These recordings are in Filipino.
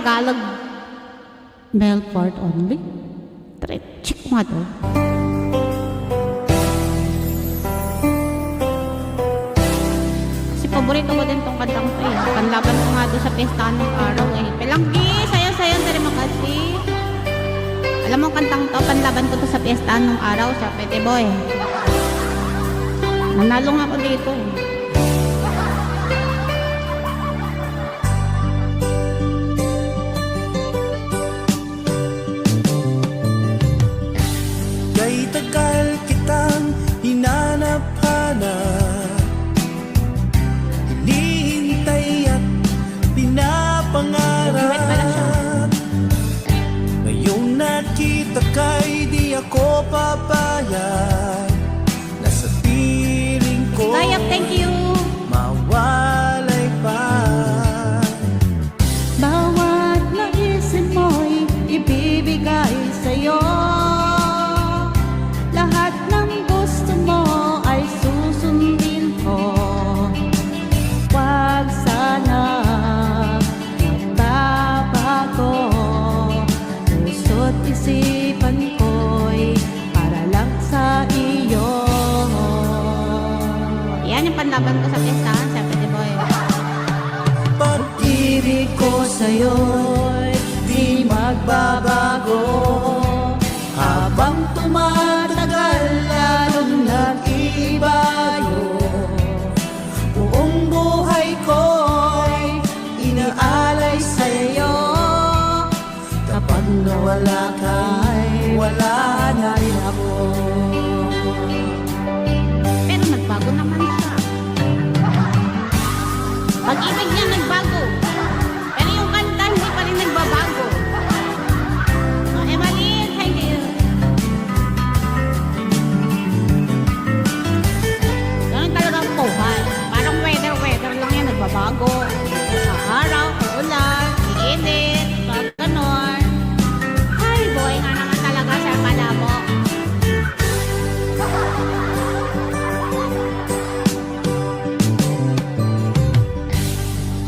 Tagalog male part only. Check mo nga to. Kasi paborito ko din tong kantang to eh. Panlaban ko nga doon sa pestahan ng araw eh. Pelanggi, sayo-sayo, dari makasi. Alam mo kantang to, panlaban ko to sa pestahan ng araw sa Pete Boy. Nanalo nga ako dito eh. Kay tagal kitang hinanap-hanap, hinihintay at pinapangarap. Ngayong nakita kay di ako papayag, nasa piling ko Kaya, thank you. mawalay pa. Bawat naisip mo'y ibibigay sa'yo. Lahat ng gusto mo ay susundin ko. Huwag sana magbabago. Puso't isipan ko'y para lang sa iyo. Yan yung panlaban ko sa pestahan sa Pete Boy. Pag-ibig ko sa'yo'y di magbabago. Habang tumatagal, lalong nag-iibayo. Buong buhay ko'y inaalay sa'yo. Kapag nawala ka'y wala na rin ako. Pero nagbago naman siya. Pag-ibig niya nagbago. Pero yung kanta hindi pa rin nagbabago. Emalyn, thank you. Ganun talaga ang buhay. Parang weather lang yan. Nagbabago. Sa araw, ulan, iinit, ganon. Ay, boy nga naman talaga sa malabo.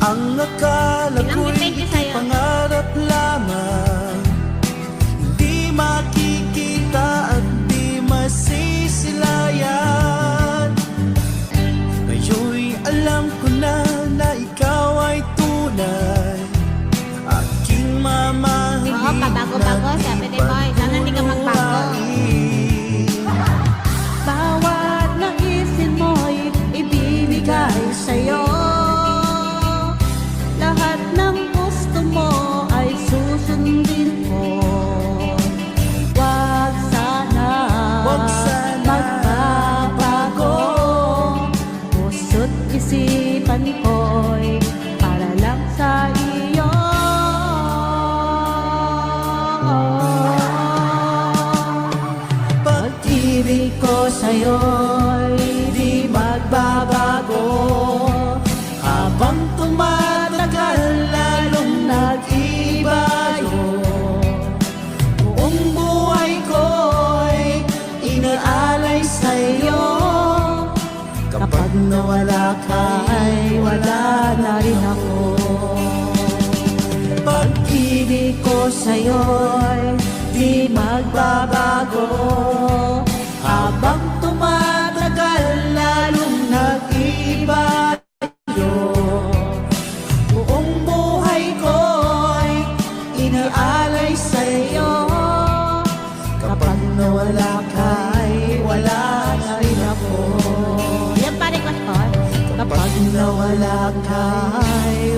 Ang akala ko'y Thank you sa'yo. pangarap lamang, di makikita at di masisilayan. Ngayon'y alam ko na ikaw ay tunay, aking mamahalin. Oo, pabago-bago, sabi ni Boy. Sana hindi ka magbago. Bawat naisip mo'y ibibigay sa'yo. Lahat ng gusto mo ay susundin ko. Huwag sana magbabago. Puso't isipan ko'y para lang sa iyo. Pag-ibig ko sa'yo'y di magbabago. Habang tumatagal, lalong nag-ibayo. Buong buhay ko'y inaalay sa'yo. Kapag nawala ka ay wala na rin ako. Pag-ibig ko sa'yo'y di magbabago. Habang tumatagal, lalong nag-ibayo. Buong buhay ko'y inaalay sa'yo. Kapag nawala ka ay wala na rin ako. Yan pa request ko. Kapag nawala ka ay